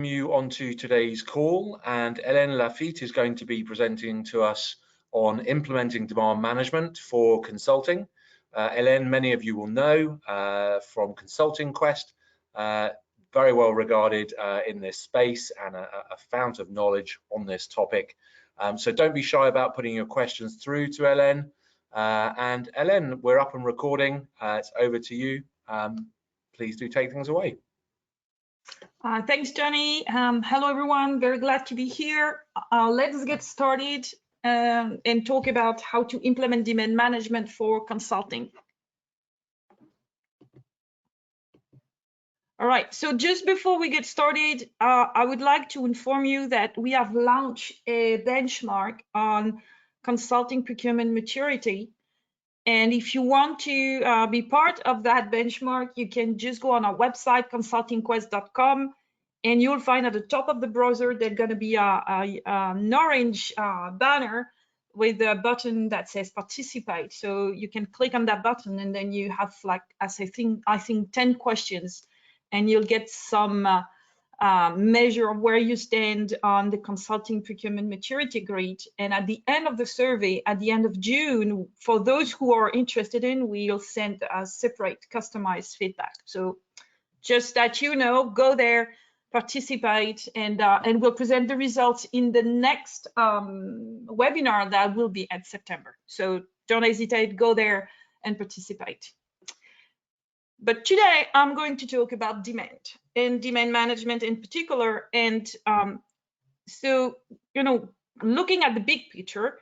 You onto today's call, and Hélène Lafitte is going to be presenting to us on implementing demand management for consulting. Hélène, many of you will know from Consulting Quest, very well regarded in this space and a fount of knowledge on this topic. So don't be shy about putting your questions through to Hélène. And Hélène, we're up and recording. It's over to you. Please do take things away. Thanks, Johnny. Hello, everyone. Very glad to be here. Let's get started and talk about how to implement demand management for consulting. All right, so just before we get started, I would like to inform you that we have launched a benchmark on consulting procurement maturity. And if you want to be part of that benchmark, you can just go on our website, consultingquest.com, and you'll find at the top of the browser there's going to be an orange banner with a button that says participate. So you can click on that button, and then you have, like, as I think 10 questions, and you'll get some measure of where you stand on the consulting procurement maturity grid. And at the end of the survey, at the end of June, for those who are interested in, we'll send a separate customized feedback. So just that you know, go there, participate, and we'll present the results in the next webinar that will be at September. So don't hesitate, go there and participate. But today I'm going to talk about demand and demand management in particular. And so, you know, looking at the big picture,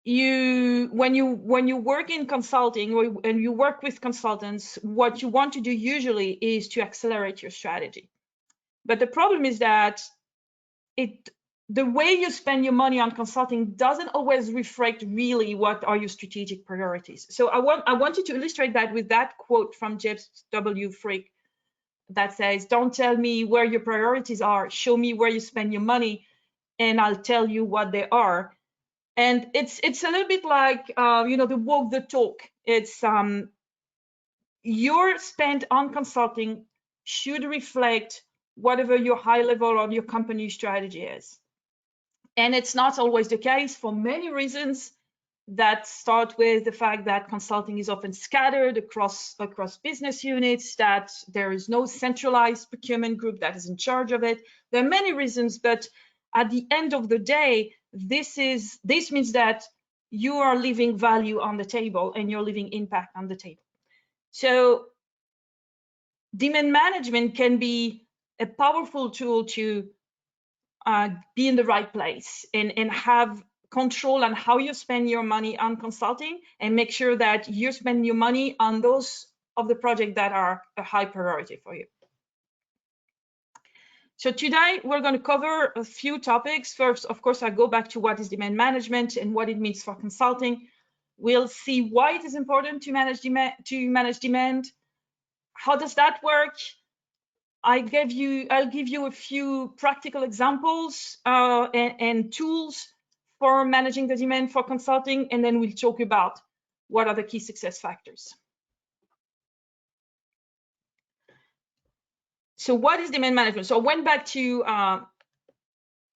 when you work in consulting and you work with consultants, what you want to do usually is to accelerate your strategy. But the problem is that the way you spend your money on consulting doesn't always reflect really what are your strategic priorities. So I wanted to illustrate that with that quote from James W. Frick that says, "Don't tell me where your priorities are, show me where you spend your money, and I'll tell you what they are." And it's a little bit like you know, the walk the talk. It's your spend on consulting should reflect whatever your high level of your company strategy is. And it's not always the case for many reasons that start with the fact that consulting is often scattered across business units, that there is no centralized procurement group that is in charge of it. There are many reasons, but at the end of the day, this means that you are leaving value on the table and you're leaving impact on the table. So demand management can be a powerful tool to be in the right place and have control on how you spend your money on consulting, and make sure that you spend your money on those of the project that are a high priority for you. So today we're going to cover a few topics. First, of course, I go back to what is demand management and what it means for consulting. We'll see why it is important to manage demand. How does that work? I'll give you a few practical examples and tools for managing the demand for consulting, and then we'll talk about what are the key success factors. So what is demand management? So I went back to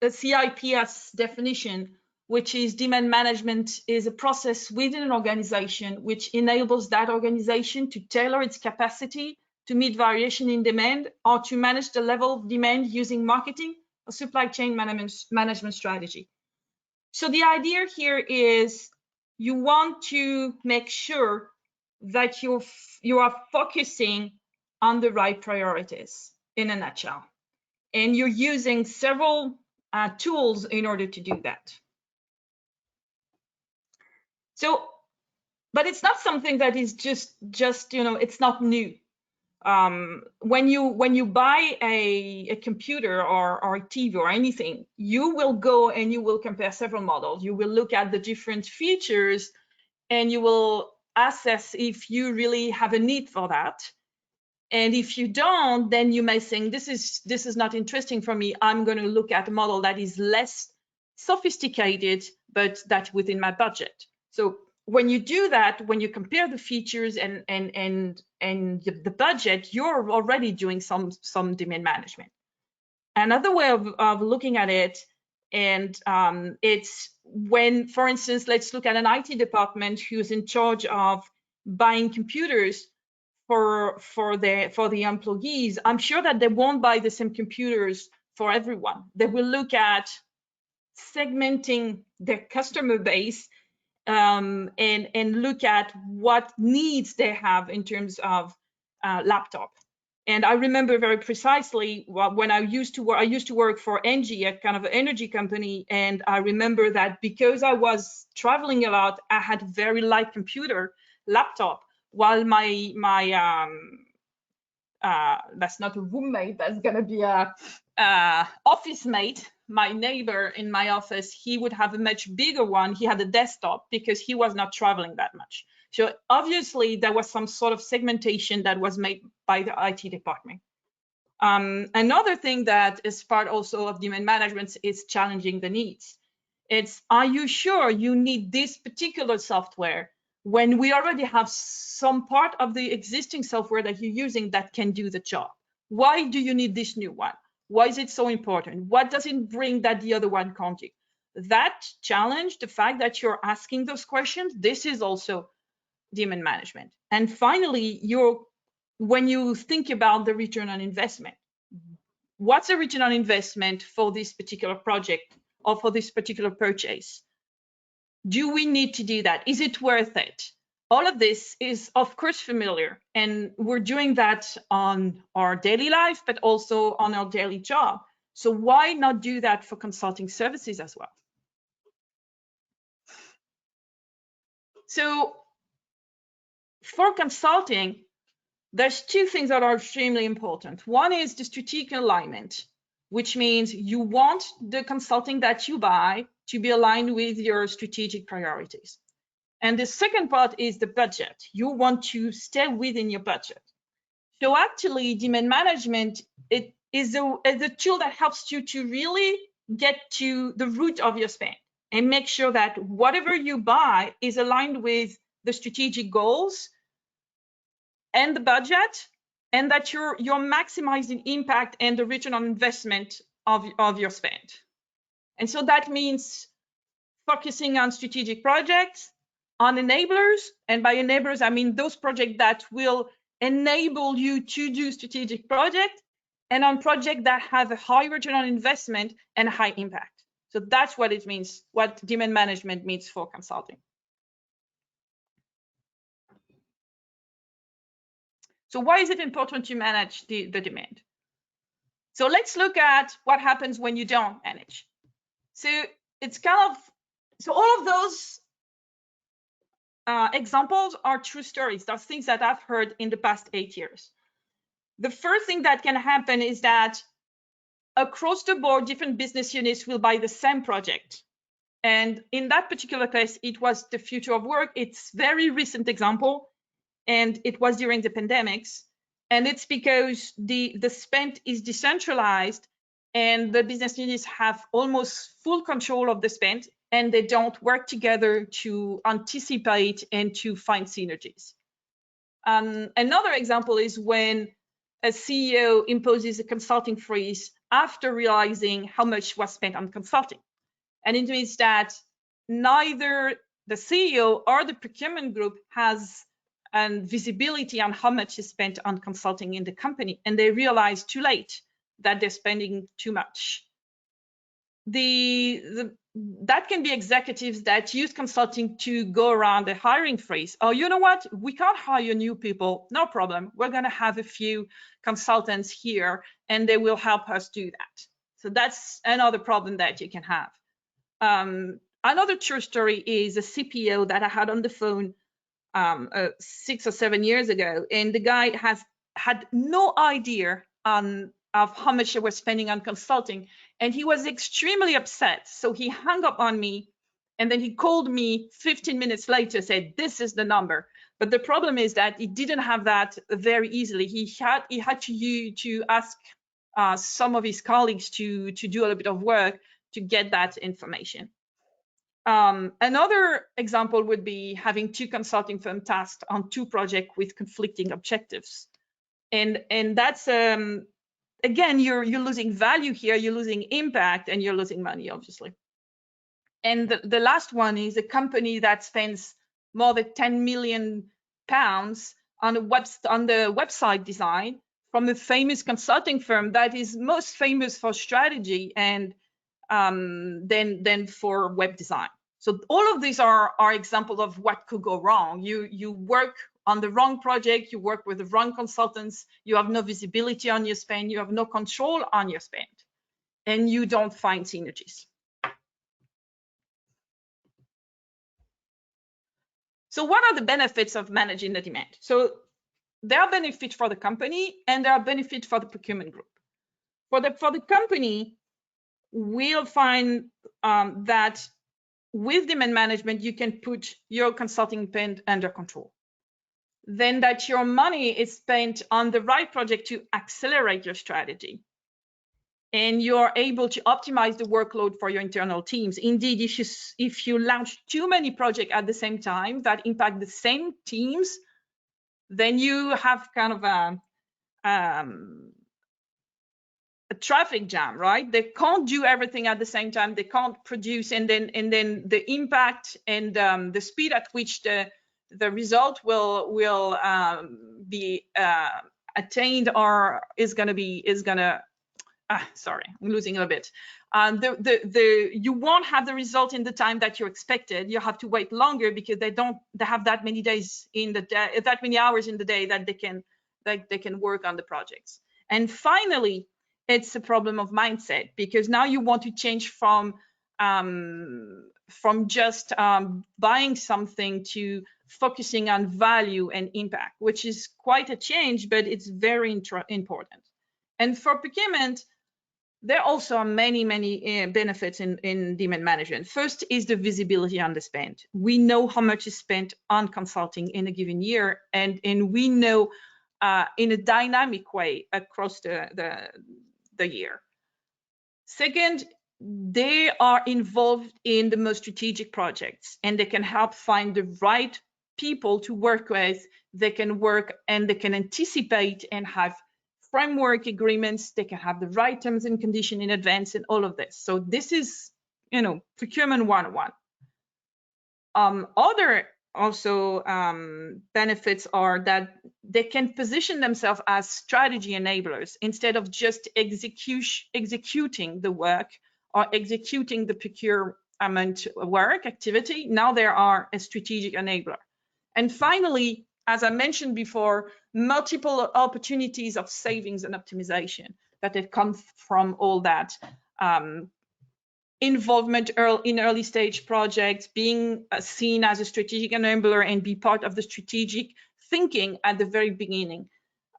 the CIPS definition, which is demand management is a process within an organization which enables that organization to tailor its capacity to meet variation in demand, or to manage the level of demand using marketing or supply chain management strategy. So the idea here is you want to make sure that you are focusing on the right priorities, in a nutshell. And you're using several tools in order to do that. So, but it's not something that is just you know, it's not new. When you buy a computer or a TV or anything, you will go and you will compare several models. You will look at the different features and you will assess if you really have a need for that. And if you don't, then you may think, this is not interesting for me. I'm going to look at a model that is less sophisticated, but that's within my budget. So when you do that, when you compare the features and the budget, you're already doing some demand management. Another way of looking at it, and it's when, for instance, let's look at an IT department who's in charge of buying computers for the employees. I'm sure that they won't buy the same computers for everyone. They will look at segmenting their customer base and look at what needs they have in terms of laptop. And I remember very precisely when I used to work for Engie, a kind of energy company, and I remember that because I was traveling a lot, I had a very light computer laptop, while my that's not a roommate, that's gonna be a office mate, my neighbor in my office, he would have a much bigger one. He had a desktop because he was not traveling that much. So obviously there was some sort of segmentation that was made by the IT department. Another thing that is part also of demand management is challenging the needs. It's, are you sure you need this particular software when we already have some part of the existing software that you're using that can do the job? Why do you need this new one? Why is it so important? What does it bring that the other one can't do? That challenge, the fact that you're asking those questions, this is also demand management. And finally, when you think about the return on investment, what's the return on investment for this particular project or for this particular purchase? Do we need to do that? Is it worth it? All of this is, of course, familiar, and we're doing that on our daily life, but also on our daily job. So why not do that for consulting services as well? So for consulting, there's two things that are extremely important. One is the strategic alignment, which means you want the consulting that you buy to be aligned with your strategic priorities. And the second part is the budget. You want to stay within your budget. So actually, demand management, it is a tool that helps you to really get to the root of your spend and make sure that whatever you buy is aligned with the strategic goals and the budget, and that you're maximizing impact and the return on investment of your spend. And so that means focusing on strategic projects, on enablers, and by enablers, I mean those projects that will enable you to do strategic projects, and on projects that have a high return on investment and high impact. So that's what it means, what demand management means for consulting. So why is it important to manage the demand? So let's look at what happens when you don't manage. So it's kind of, so all of those examples are true stories. Those things that I've heard in the past 8 years. The first thing that can happen is that across the board, different business units will buy the same project. And in that particular case, it was the future of work. It's a very recent example, and it was during the pandemics. And it's because the spend is decentralized and the business units have almost full control of the spend, and they don't work together to anticipate and to find synergies. Another example is when a CEO imposes a consulting freeze after realizing how much was spent on consulting. And it means that neither the CEO or the procurement group has visibility on how much is spent on consulting in the company, and they realize too late that they're spending too much. That can be executives that use consulting to go around the hiring freeze. Oh, you know what? We can't hire new people. No problem. We're going to have a few consultants here, and they will help us do that. So that's another problem that you can have. Another true story is a CPO that I had on the phone 6 or 7 years ago, and the guy had no idea of how much they were spending on consulting, and he was extremely upset. So he hung up on me, and then he called me 15 minutes later, said, "This is the number." But the problem is that he didn't have that very easily. He had to ask some of his colleagues to do a little bit of work to get that information. Another example would be having 2 consulting firms tasked on 2 projects with conflicting objectives. And that's, again, you're losing value here, you're losing impact, and you're losing money, obviously. And the last one is a company that spends more than 10 million pounds on the website design from a famous consulting firm that is most famous for strategy and then for web design. So all of these are examples of what could go wrong. You work on the wrong project, you work with the wrong consultants, you have no visibility on your spend, you have no control on your spend, and you don't find synergies. So what are the benefits of managing the demand? So there are benefits for the company and there are benefits for the procurement group. For the company, we'll find that with demand management, you can put your consulting spend under control. Then that your money is spent on the right project to accelerate your strategy. And you're able to optimize the workload for your internal teams. Indeed, if you launch too many projects at the same time that impact the same teams, then you have kind of a traffic jam, right? They can't do everything at the same time. They can't produce, and then the impact and the speed at which the result will be attained or is gonna. Sorry, I'm losing a bit. You won't have the result in the time that you expected. You have to wait longer because they have that many days in the day, that many hours in the day that they can work on the projects. And finally, it's a problem of mindset, because now you want to change from just buying something to focusing on value and impact, which is quite a change, but it's very important. And for procurement, there also are many benefits in demand management. First is the visibility on the spend. We know how much is spent on consulting in a given year, and we know in a dynamic way across the year. Second, they are involved in the most strategic projects, and they can help find the right people to work with. They can work and they can anticipate and have framework agreements. They can have the right terms and conditions in advance and all of this. So this is, procurement 101. Other also benefits are that they can position themselves as strategy enablers instead of just executing the work or executing the procurement work activity. Now they are a strategic enabler. And finally, as I mentioned before, multiple opportunities of savings and optimization that have come from all that involvement in early stage projects, being seen as a strategic enabler and be part of the strategic thinking at the very beginning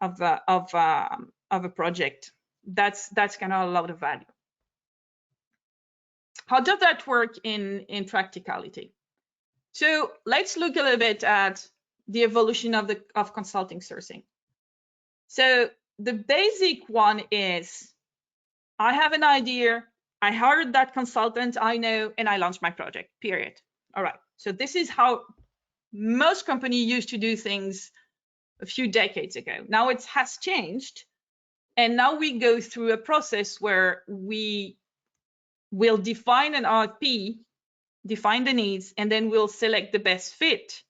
of a project. That's kind of a lot of value. How does that work in practicality? So let's look a little bit at the evolution of consulting sourcing. So the basic one is, I have an idea, I hired that consultant I know, and I launched my project, period. All right, so this is how most companies used to do things a few decades ago. Now it has changed, and now we go through a process where we will define an RFP, define the needs, and then we'll select the best fit,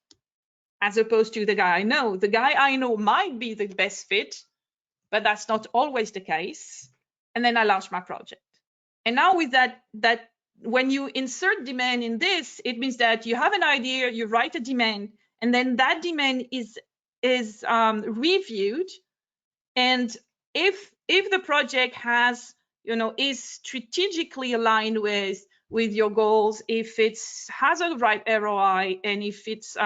as opposed to the guy I know. The guy I know might be the best fit, but that's not always the case. And then I launch my project. And now with that when you insert demand in this, it means that you have an idea, you write a demand, and then that demand is reviewed. And if the project has, is strategically aligned with your goals, if it has a right ROI, and if it's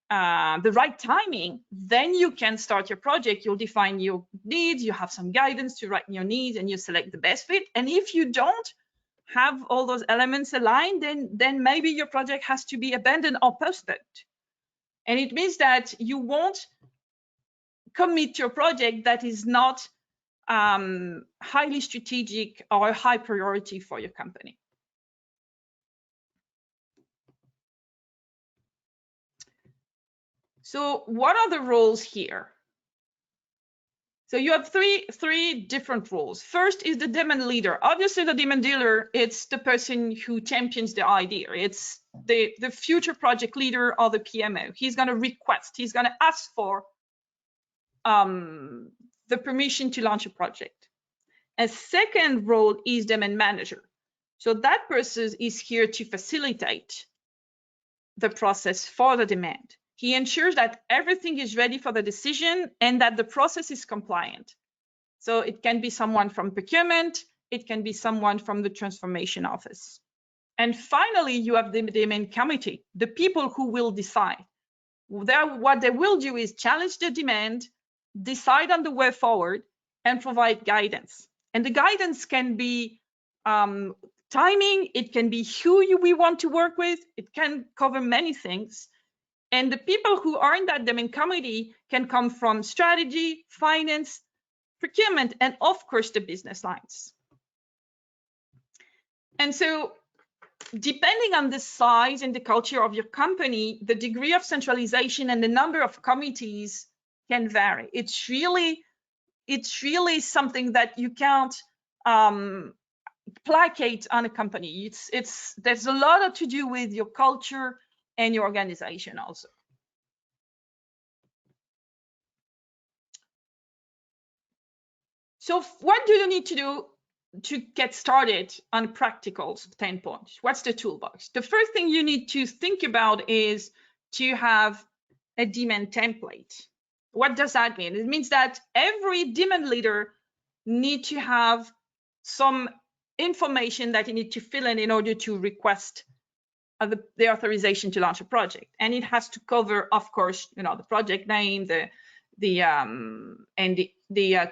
the right timing, then you can start your project. You'll define your needs, you have some guidance to write your needs, and you select the best fit. And if you don't have all those elements aligned, then maybe your project has to be abandoned or postponed. And it means that you won't commit to a project that is not highly strategic or a high priority for your company. So what are the roles here? So you have three different roles. First is the demand leader. Obviously, the demand leader, it's the person who champions the idea. It's the future project leader or the PMO. He's going to request, he's going to ask for the permission to launch a project. A second role is demand manager. So that person is here to facilitate the process for the demand. He ensures that everything is ready for the decision and that the process is compliant. So it can be someone from procurement, it can be someone from the transformation office. And finally, you have the demand committee, the people who will decide. What they will do is challenge the demand, decide on the way forward, and provide guidance. And the guidance can be timing, it can be who we want to work with, it can cover many things. And the people who are in that demand committee can come from strategy, finance, procurement, and of course the business lines. And so depending on the size and the culture of your company, the degree of centralization and the number of committees can vary. It's really something that you can't placate on a company. There's a lot to do with your culture and your organization also. So what do you need to do to get started on a practical standpoint? What's the toolbox? The first thing you need to think about is to have a demand template. What does that mean? It means that every demand leader needs to have some information that you need to fill in order to request the authorization to launch a project. And it has to cover, of course, the project name, the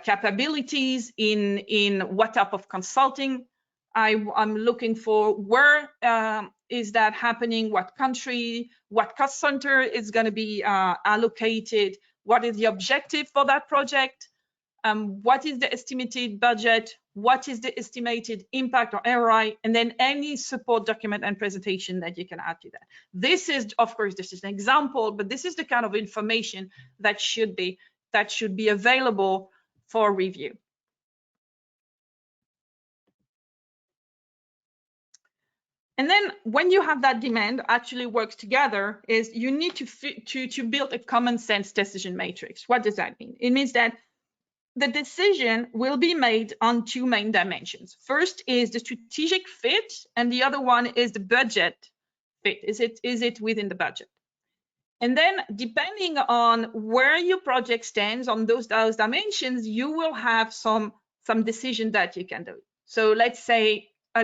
capabilities in what type of consulting I'm looking for, where is that happening, what country, what cost center is going to be allocated, what is the objective for that project, what is the estimated budget, what is the estimated impact or ROI, and then any support document and presentation that you can add to that. This is, of course, this is an example, but this is the kind of information that should be available for review. And then when you have that demand actually works together, is you need to build a common sense decision matrix. What does that mean? It means that the decision will be made on two main dimensions. First is the strategic fit, and the other one is the budget fit. Is it within the budget? And then depending on where your project stands on those dimensions, you will have some decision that you can do. So let's say a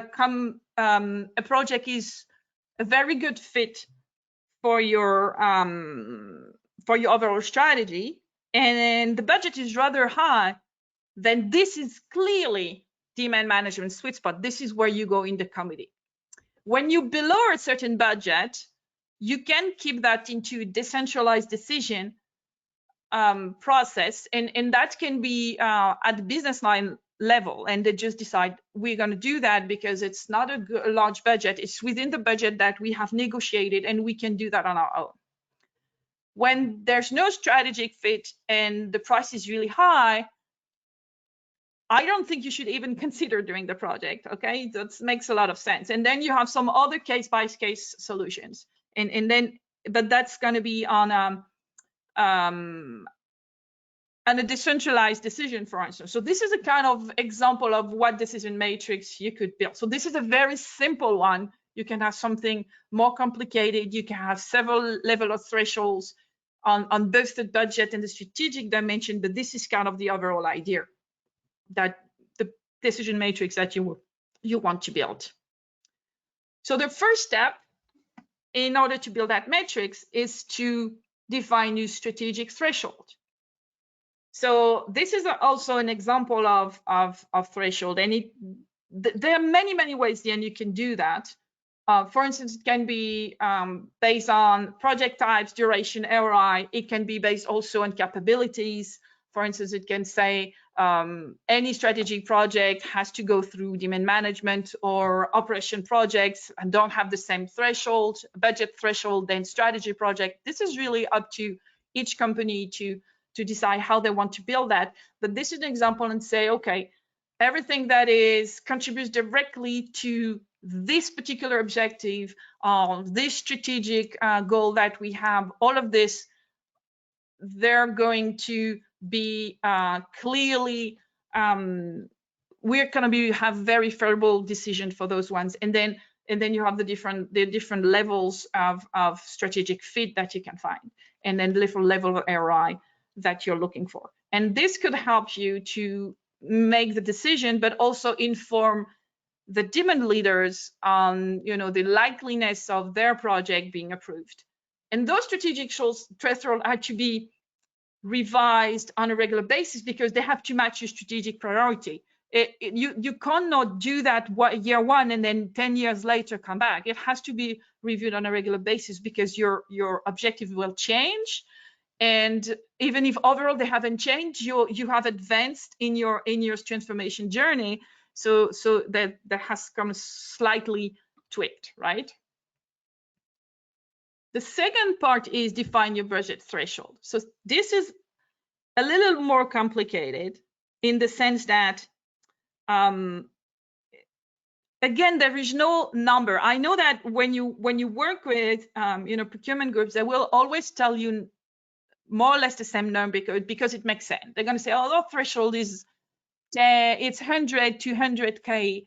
project is a very good fit for your overall strategy, and the budget is rather high, then this is clearly demand management sweet spot. This is where you go in the committee. When you below a certain budget, you can keep that into decentralized decision process, and that can be at the business line level, and they just decide we're going to do that because it's not a large budget, it's within the budget that we have negotiated, and we can do that on our own. When there's no strategic fit and the price is really high, I don't think you should even consider doing the project. Okay, that makes a lot of sense. And then you have some other case-by-case solutions, but that's going to be on a decentralized decision, for instance. So this is a kind of example of what decision matrix you could build. So this is a very simple one. You can have something more complicated. You can have several level of thresholds on both the budget and the strategic dimension, but this is kind of the overall idea, that the decision matrix that you want to build. So the first step in order to build that matrix is to define your strategic threshold. So this is also an example of threshold, and there are many ways then you can do that. For instance, it can be based on project types, duration, ROI. It can be based also on capabilities. For instance, it can say any strategic project has to go through demand management, or operation projects and don't have the same threshold, budget threshold, than strategy project. This is really up to each company to decide how they want to build that. But this is an example and say, okay, everything that contributes directly to this particular objective, this strategic goal that we have, all of this, they're going to be clearly, we're going to have very favorable decision for those ones. And then you have the different levels of strategic fit that you can find, and then different level of ROI that you're looking for. And this could help you to make the decision, but also inform the demand leaders on, the likeliness of their project being approved. And those strategic thresholds are to be revised on a regular basis because they have to match your strategic priority. You cannot do that year one and then 10 years later come back. It has to be reviewed on a regular basis because your objective will change. And even if overall they haven't changed, you have advanced in your transformation journey. So that has come slightly tweaked, right? The second part is define your budget threshold. So this is a little more complicated in the sense that, again, there is no number. I know that when you work with procurement groups, they will always tell you more or less the same number because it makes sense. They're going to say, oh, the threshold is it's 100 to 200K.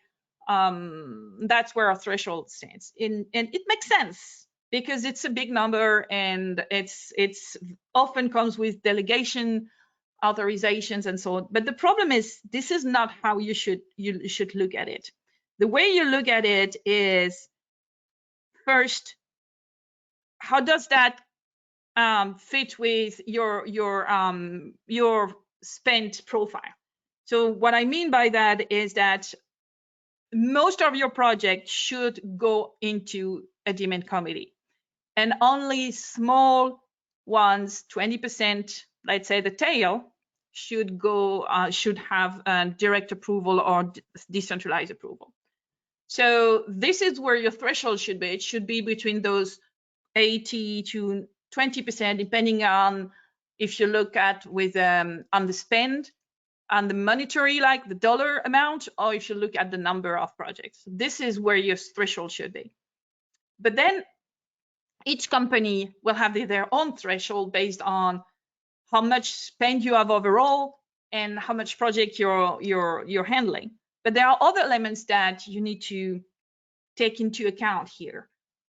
That's where our threshold stands, and it makes sense because it's a big number, and it's often comes with delegation authorizations and so on. But the problem is, this is not how you should look at it. The way you look at it is, first, how does that fit with your spend profile? So what I mean by that is that most of your projects should go into a demand committee, and only small ones, 20%, let's say the tail, should have direct approval or decentralized approval. So this is where your threshold should be. It should be between those 80 to 20%, depending on if you look at on the spend, on the monetary, like the dollar amount, or if you look at the number of projects. This is where your threshold should be. But then each company will have their own threshold based on how much spend you have overall and how much project you're handling. But there are other elements that you need to take into account here.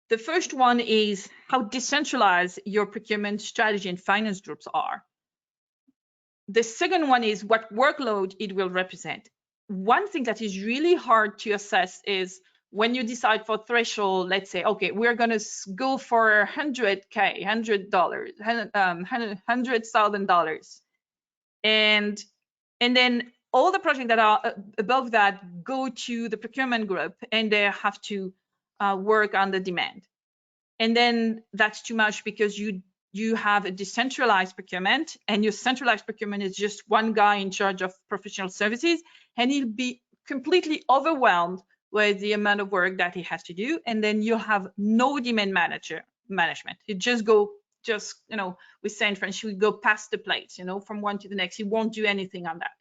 The first one is how decentralized your procurement strategy and finance groups are. The second one is what workload it will represent. One thing that is really hard to assess is when you decide for threshold, let's say, okay, we're going to go for $100K, $100,000. And then all the projects that are above that go to the procurement group, and they have to work on the demand. And then that's too much because you have a decentralized procurement, and your centralized procurement is just one guy in charge of professional services, and he'll be completely overwhelmed with the amount of work that he has to do. And then you'll have no demand management. You we say in French, you go past the plate, from one to the next. He won't do anything on that.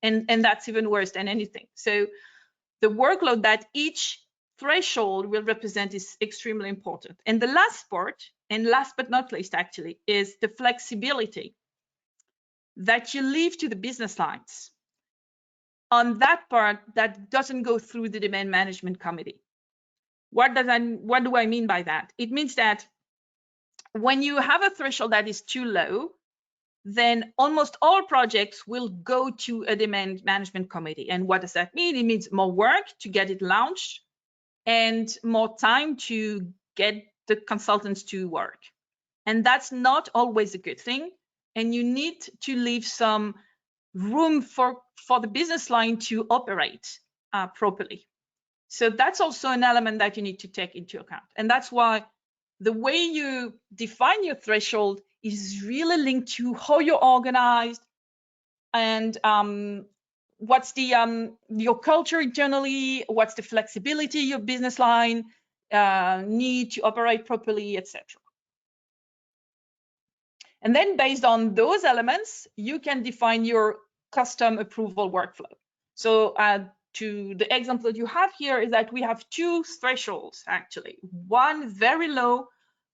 And that's even worse than anything. So the workload that each threshold will represent is extremely important. And the last part, and last but not least actually, is the flexibility that you leave to the business lines on that part that doesn't go through the demand management committee. What do I mean by that? It means that when you have a threshold that is too low, then almost all projects will go to a demand management committee. And what does that mean? It means more work to get it launched and more time to get the consultants to work. And that's not always a good thing. And you need to leave some room for the business line to operate properly. So that's also an element that you need to take into account. And that's why the way you define your threshold is really linked to how you're organized and what's the your culture internally, what's the flexibility your business line need to operate properly, etc. And then based on those elements, you can define your custom approval workflow. So to the example that you have here is that we have two thresholds, actually. One very low,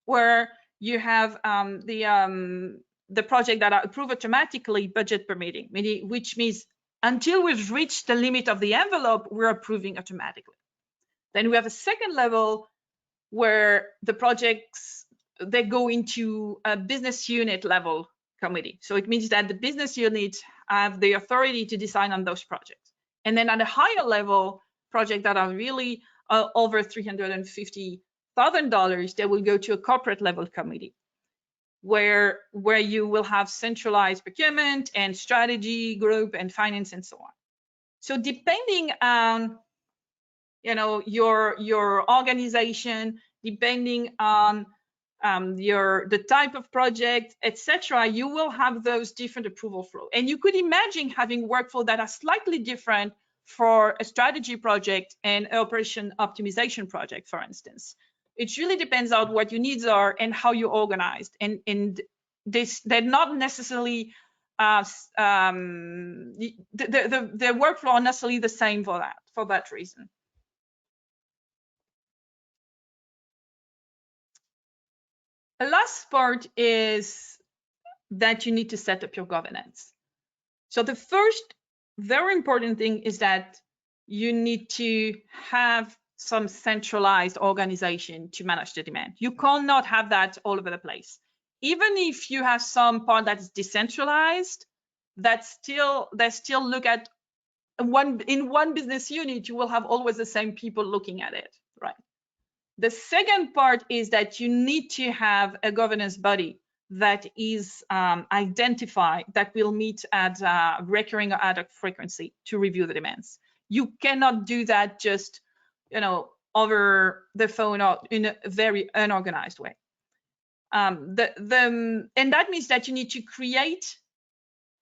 where you have the project that are approved automatically, budget permitting, which means until we've reached the limit of the envelope, we're approving automatically. Then we have a second level where the projects, they go into a business unit level committee. So it means that the business units have the authority to decide on those projects. And then at a higher level, projects that are really over $350,000, they will go to a corporate level committee, where you will have centralized procurement and strategy group and finance and so on. So depending on your organization, depending on the type of project, etc., you will have those different approval flow. And you could imagine having workflow that are slightly different for a strategy project and operation optimization project, for instance. It really depends on what your needs are and how you're organized. And they're not necessarily the workflow are necessarily the same for that reason. The last part is that you need to set up your governance. So the first very important thing is that you need to have some centralized organization to manage the demand. You cannot have that all over the place. Even if you have some part that is decentralized, they still look at in one business unit, you will have always the same people looking at it, right? The second part is that you need to have a governance body that is identified, that will meet at recurring or ad hoc frequency to review the demands. You cannot do that just, over the phone or in a very unorganized way. And that means that you need to create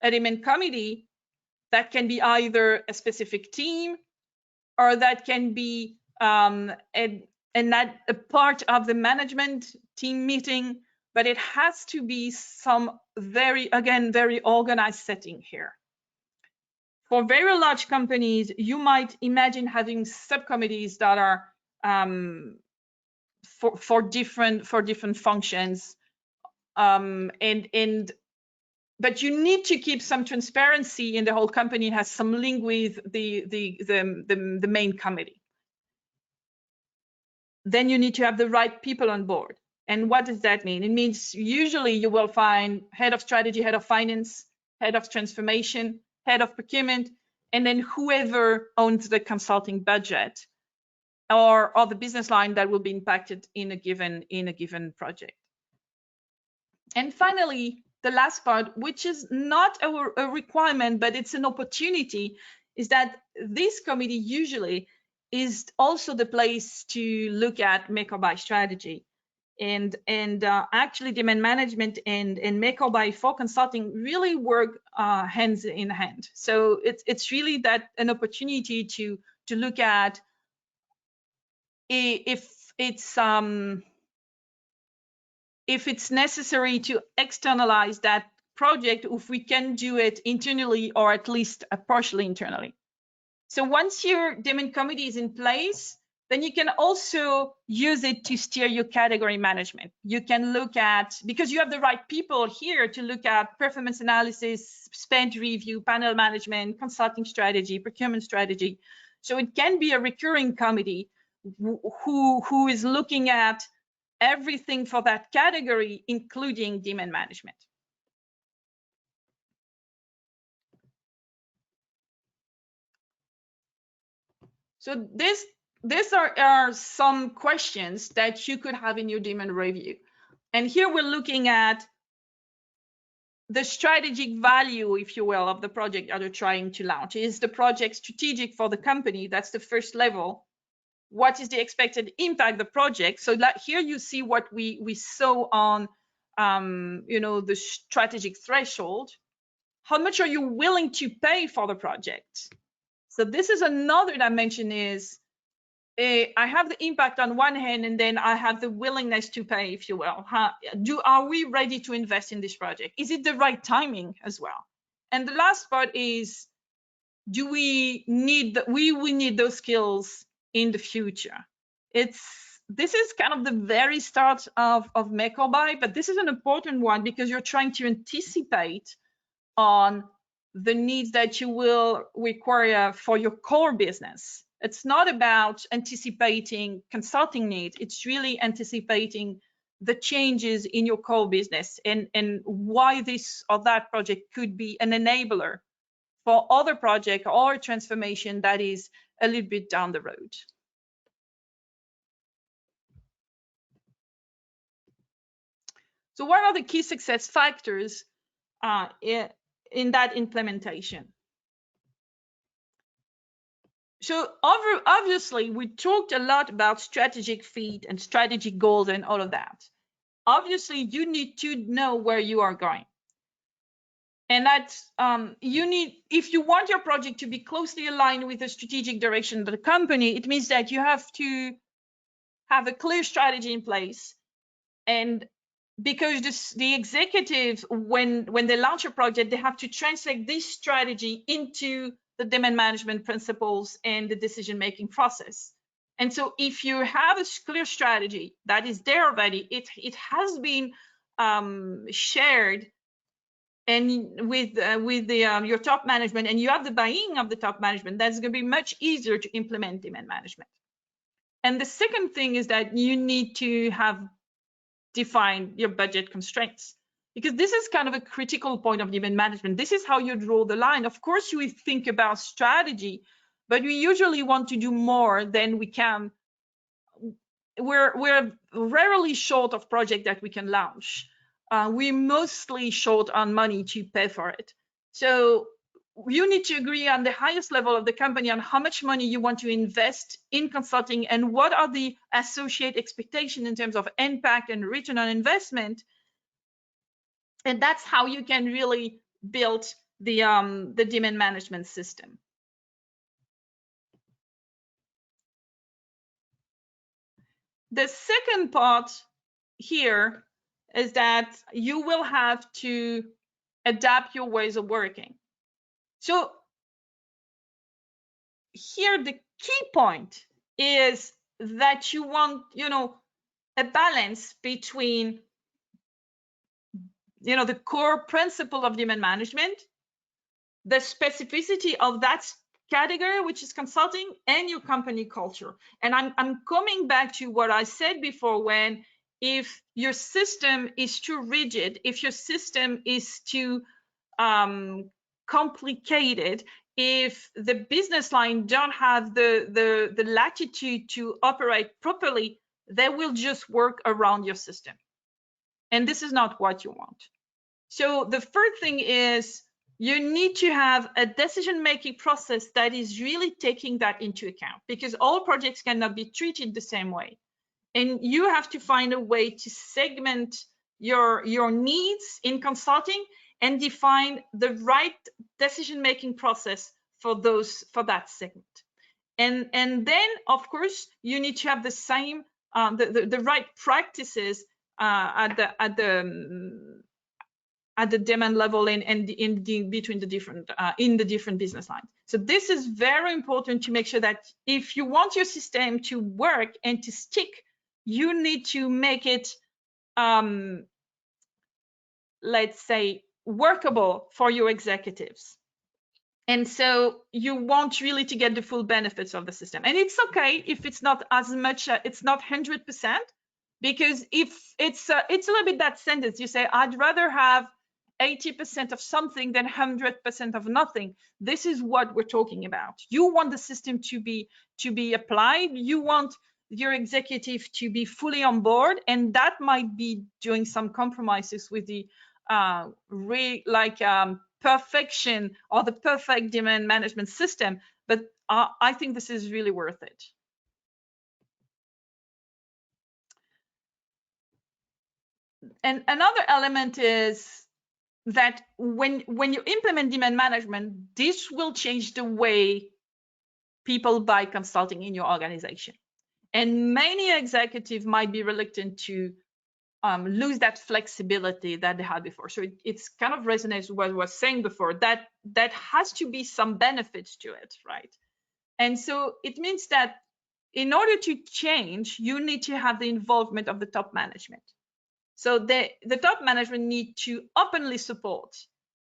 a demand committee that can be either a specific team, or that can be a part of the management team meeting, but it has to be some very organized setting here. For very large companies, you might imagine having subcommittees that are for different functions, but you need to keep some transparency in the whole company. It has some link with the main committee. Then you need to have the right people on board. And what does that mean? It means usually you will find head of strategy, head of finance, head of transformation, head of procurement, and then whoever owns the consulting budget or the business line that will be impacted in a given project. And finally, the last part, which is not a requirement, but it's an opportunity, is that this committee usually is also the place to look at make or buy strategy. And actually demand management and make or buy for consulting really work hands in hand. So it's really that an opportunity to look at if it's necessary to externalize that project, if we can do it internally or at least partially internally. So once your demand committee is in place, then you can also use it to steer your category management. You can look at, because you have the right people here to look at performance analysis, spend review, panel management, consulting strategy, procurement strategy. So it can be a recurring committee who is looking at everything for that category, including demand management. So these are some questions that you could have in your demand review. And here we're looking at the strategic value, if you will, of the project that you're trying to launch. Is the project strategic for the company? That's the first level. What is the expected impact of the project? So that here you see what we saw on the strategic threshold. How much are you willing to pay for the project? So this is another dimension, is I have the impact on one hand, and then I have the willingness to pay, if you will. Are we ready to invest in this project? Is it the right timing as well? And the last part is, do we need we need those skills in the future? This is kind of the very start of make or buy, but this is an important one because you're trying to anticipate on the needs that you will require for your core business. It's not about anticipating consulting needs. It's really anticipating the changes in your core business and why this or that project could be an enabler for other project or transformation that is a little bit down the road. So what are the key success factors in that implementation? So obviously, we talked a lot about strategic fit and strategic goals and all of that. Obviously, you need to know where you are going. And that's, if you want your project to be closely aligned with the strategic direction of the company, it means that you have to have a clear strategy in place. And because the executives, when they launch a project, they have to translate this strategy into the demand management principles and the decision-making process. And so if you have a clear strategy that is there already, it has been shared and with your top management, and you have the buy-in of the top management, that's going to be much easier to implement demand management. And the second thing is that you need to have defined your budget constraints, because this is kind of a critical point of demand management. This is how you draw the line. Of course, you think about strategy, but we usually want to do more than we can. We're rarely short of project that we can launch. We're mostly short on money to pay for it. So you need to agree on the highest level of the company on how much money you want to invest in consulting and what are the associated expectations in terms of impact and return on investment. And that's how you can really build the demand management system. The second part here is that you will have to adapt your ways of working. So here the key point is that you want, a balance between, the core principle of demand management, the specificity of that category, which is consulting, and your company culture. And I'm coming back to what I said before, if your system is too rigid, if your system is too complicated, if the business line don't have the latitude to operate properly, they will just work around your system. And this is not what you want. So the first thing is you need to have a decision-making process that is really taking that into account, because all projects cannot be treated the same way. And you have to find a way to segment your needs in consulting and define the right decision-making process for that segment. And then, of course, you need to have the same the right practices at the demand level and between the different in the different business lines. So this is very important to make sure that if you want your system to work and to stick, you need to make it, let's say, workable for your executives. And so you want really to get the full benefits of the system. And it's okay if it's not as much, it's not 100%, because if it's a little bit that sentence, you say, I'd rather have 80% of something than 100% of nothing. This is what we're talking about. You want the system to be applied. You want your executive to be fully on board, and that might be doing some compromises with the perfection or the perfect demand management system. But I think this is really worth it. And another element is that when you implement demand management, this will change the way people buy consulting in your organization. And many executives might be reluctant to lose that flexibility that they had before. So it's kind of resonates with what I was saying before, that has to be some benefits to it, right? And so it means that in order to change, you need to have the involvement of the top management. So the top management need to openly support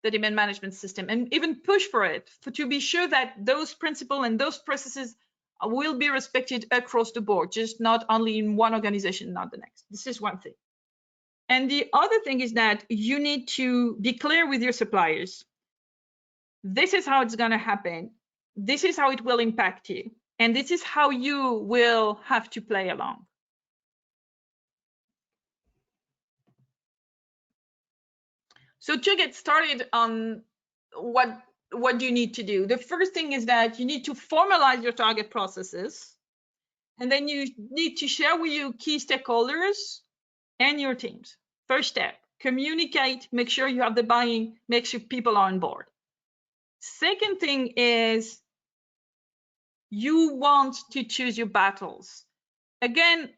the demand management system and even push for it, to be sure that those principles and those processes will be respected across the board, just not only in one organization, not the next. This is one thing. And the other thing is that you need to be clear with your suppliers. This is how it's going to happen. This is how it will impact you. And this is how you will have to play along. So to get started on what do you need to do? The first thing is that you need to formalize your target processes. And then you need to share with your key stakeholders and your teams. First step, communicate, make sure you have the buy-in, make sure people are on board. Second thing is you want to choose your battles. Again,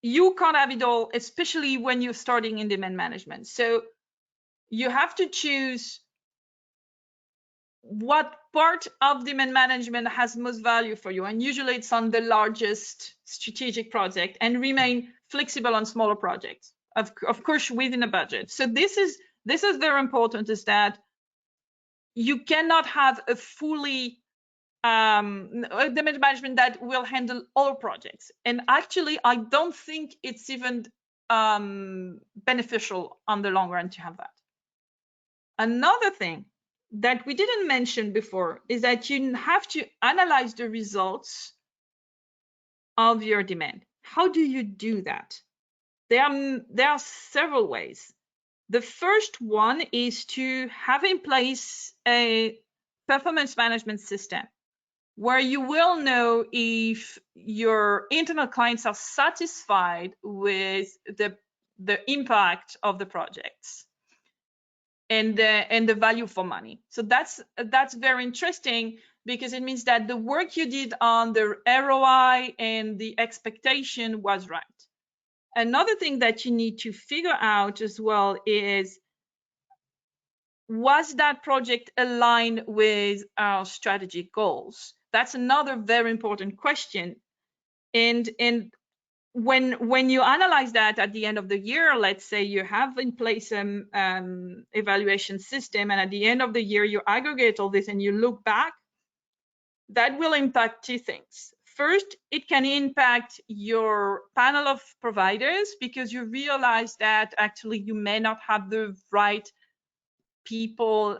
you can't have it all, especially when you're starting in demand management. So you have to choose what part of demand management has most value for you. And usually it's on the largest strategic project, and remain flexible on smaller projects, of course, within a budget. So this is very important, is that you cannot have a fully demand management that will handle all projects. And actually, I don't think it's even beneficial on the long run to have that. Another thing that we didn't mention before is that you have to analyze the results of your demand. How do you do that? There are several ways. The first one is to have in place a performance management system where you will know if your internal clients are satisfied with the impact of the projects and the value for money. So that's very interesting, because it means that the work you did on the ROI and the expectation was right. Another thing that you need to figure out as well is, was that project aligned with our strategic goals? That's another very important question. And when you analyze that at the end of the year, let's say you have in place an evaluation system, and at the end of the year you aggregate all this and you look back, that will impact two things. First, it can impact your panel of providers, because you realize that actually you may not have the right people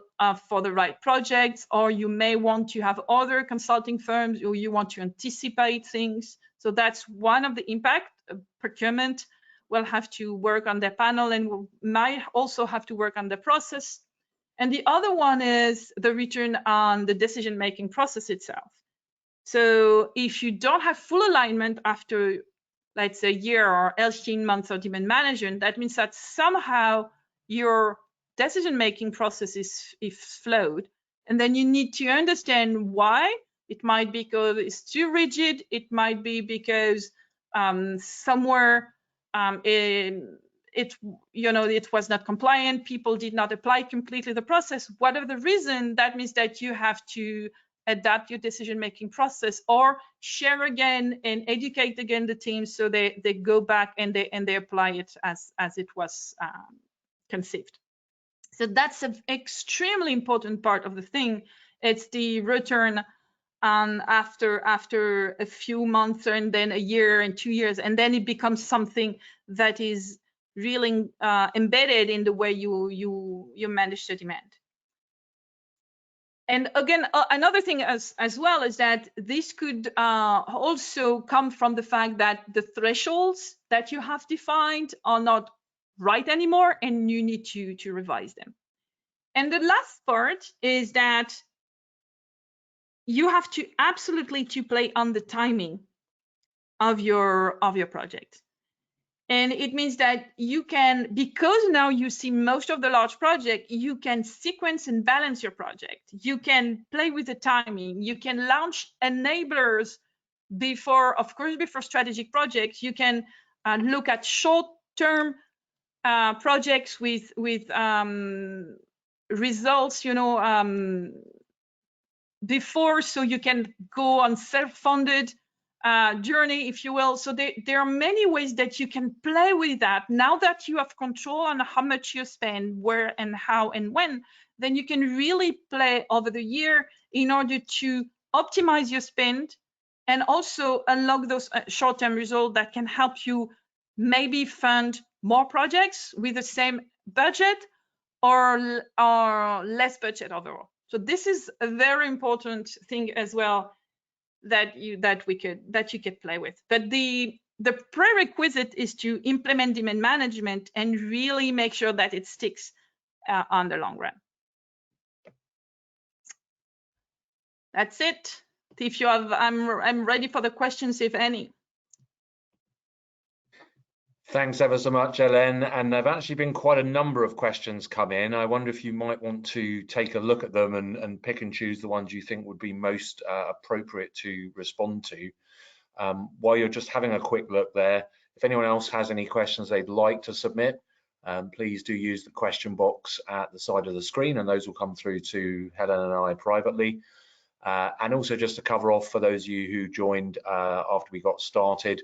for the right projects, or you may want to have other consulting firms, or you want to anticipate things. So that's one of the impact. Procurement will have to work on their panel, and might also have to work on the process. And the other one is the return on the decision-making process itself. So if you don't have full alignment after, let's say, a year or 18 months of demand management, that means that somehow your decision-making process is flawed. And then you need to understand why. It might be because it's too rigid. It might be because somewhere it was not compliant. People did not apply completely the process. Whatever the reason, that means that you have to adapt your decision-making process, or share again and educate again the team, so they go back and they apply it as it was conceived. So that's an extremely important part of the thing. It's the return after a few months, and then a year and 2 years, and then it becomes something that is really embedded in the way you manage the demand. And again, another thing as well is that this could also come from the fact that the thresholds that you have defined are not right anymore, and you need to revise them. And the last part is that you have to absolutely play on the timing of your project. And it means that you can, because now you see most of the large project, you can sequence and balance your project. You can play with the timing. You can launch enablers before strategic projects, you can look at short-term projects with results, before, so you can go on self-funded journey, if you will. So there are many ways that you can play with that. Now that you have control on how much you spend, where and how and when, then you can really play over the year in order to optimize your spend and also unlock those short-term results that can help you maybe fund more projects with the same budget or less budget overall. So this is a very important thing as well that you could play with. But the prerequisite is to implement demand management and really make sure that it sticks on the long run. That's it. If you have, I'm ready for the questions, if any. Thanks ever so much, Hélène. And there've actually been quite a number of questions come in. I wonder if you might want to take a look at them and pick and choose the ones you think would be most appropriate to respond to. While you're just having a quick look there, if anyone else has any questions they'd like to submit, please do use the question box at the side of the screen, and those will come through to Hélène and I privately. And also, just to cover off for those of you who joined after we got started,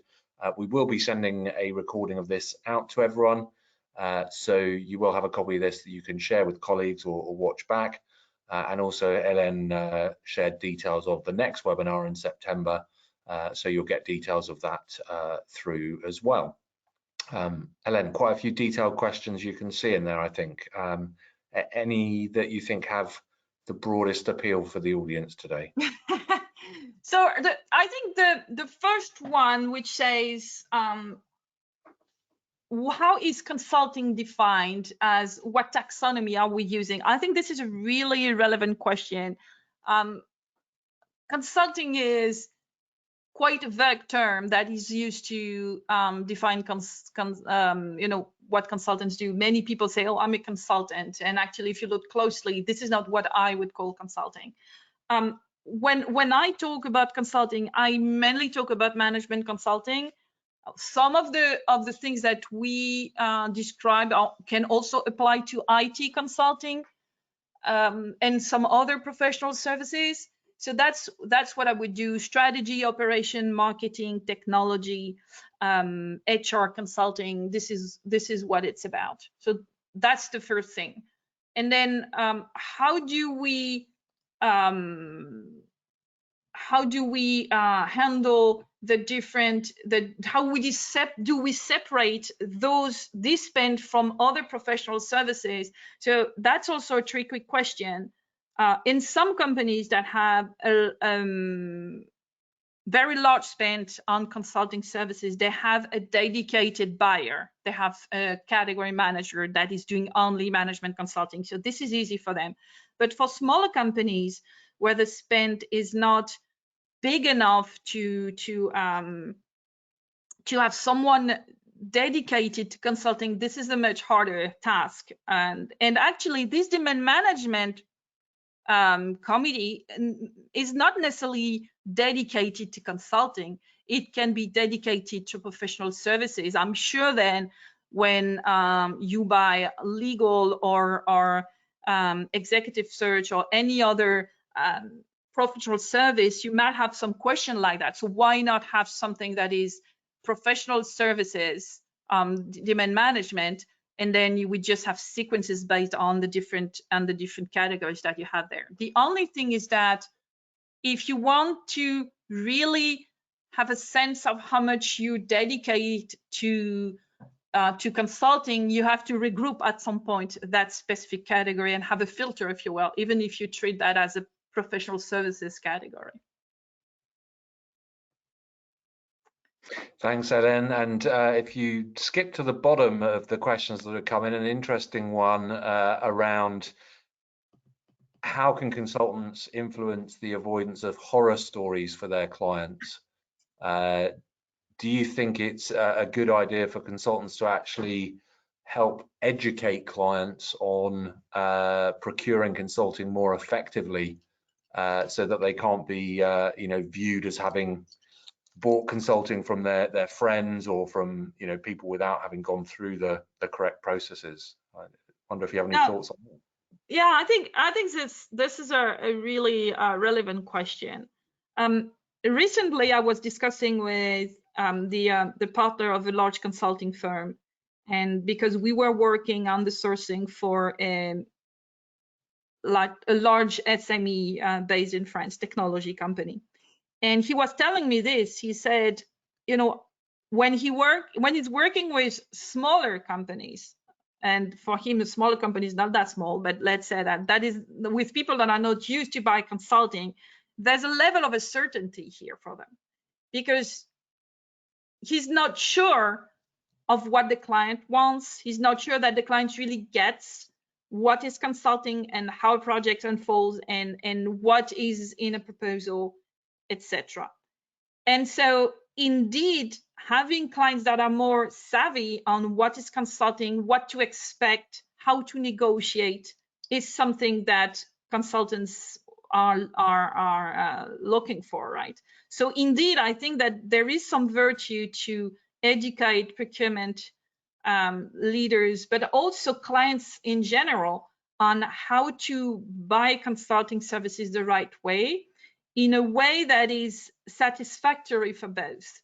we will be sending a recording of this out to everyone. So you will have a copy of this that you can share with colleagues or watch back. And also, Hélène shared details of the next webinar in September. So you'll get details of that through as well. Hélène, quite a few detailed questions you can see in there, I think. Any that you think have the broadest appeal for the audience today? So I think the first one, which says, how is consulting defined? As what taxonomy are we using? I think this is a really relevant question. Consulting is quite a vague term that is used to define what consultants do. Many people say, oh, I'm a consultant. And actually, if you look closely, this is not what I would call consulting. When I talk about consulting, I mainly talk about management consulting. Some of the things that we describe can also apply to IT consulting and some other professional services. So that's what I would do: strategy, operation, marketing, technology, HR consulting. This is what it's about. So that's the first thing. And then how do we handle the different, do we separate this spend from other professional services? So that's also a tricky question. In some companies that have a very large spend on consulting services, they have a dedicated buyer. They have a category manager that is doing only management consulting. So this is easy for them. But for smaller companies where the spend is not big enough to have someone dedicated to consulting, this is a much harder task. And actually, this demand management committee is not necessarily dedicated to consulting. It can be dedicated to professional services. I'm sure then when you buy legal or executive search or any other professional service, you might have some question like that. So why not have something that is professional services, demand management, and then you would just have sequences based on the different categories that you have there. The only thing is that if you want to really have a sense of how much you dedicate to consulting, you have to regroup at some point that specific category and have a filter, if you will, even if you treat that as a professional services category. Thanks, Hélène. And if you skip to the bottom of the questions that have come in, an interesting one around how can consultants influence the avoidance of horror stories for their clients? Do you think it's a good idea for consultants to actually help educate clients on procuring consulting more effectively so that they can't be viewed as having bought consulting from their friends or from people without having gone through the correct processes. I wonder if you have any thoughts on that. Yeah, I think this is a really relevant question. Recently, I was discussing with the partner of a large consulting firm, and because we were working on the sourcing for like a large SME based in France, technology company, and he was telling me this. He said, when he's working with smaller companies, and for him, a smaller company is not that small, but let's say that is with people that are not used to buy consulting, there's a level of uncertainty here for them, because he's not sure of what the client wants. He's not sure that the client really gets what is consulting and how projects unfold and what is in a proposal, etc. And so indeed, having clients that are more savvy on what is consulting, what to expect, how to negotiate is something that consultants are looking for, right? So indeed, I think that there is some virtue to educate procurement leaders, but also clients in general, on how to buy consulting services the right way, in a way that is satisfactory for both.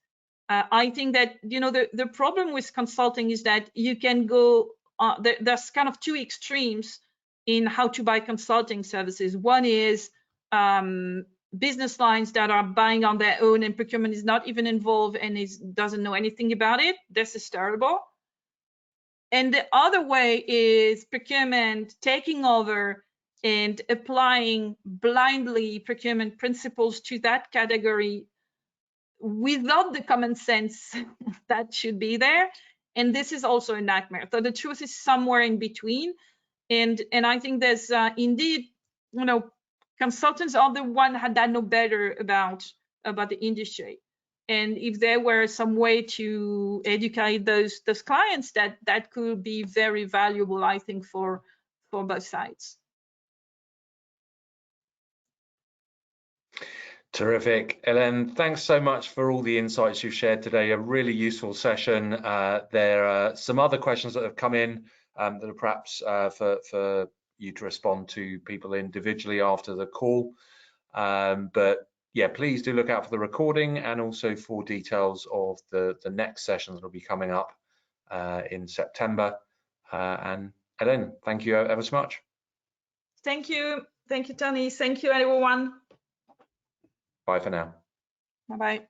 I think that the problem with consulting is that you can go there's kind of two extremes in how to buy consulting services. One is business lines that are buying on their own and procurement is not even involved and doesn't know anything about it. This is terrible. And the other way is procurement taking over and applying blindly procurement principles to that category without the common sense that should be there. And this is also a nightmare. So the truth is somewhere in between. And I think there's indeed, consultants are the one that know better about the industry. And if there were some way to educate those clients, that could be very valuable, I think, for both sides. Terrific. Hélène, thanks so much for all the insights you've shared today. A really useful session. There are some other questions that have come in that are perhaps for you to respond to people individually after the call. But yeah, please do look out for the recording and also for details of the next sessions that will be coming up in September. And Hélène, thank you ever so much. Thank you. Thank you, Tony. Thank you, everyone. Bye for now. Bye-bye.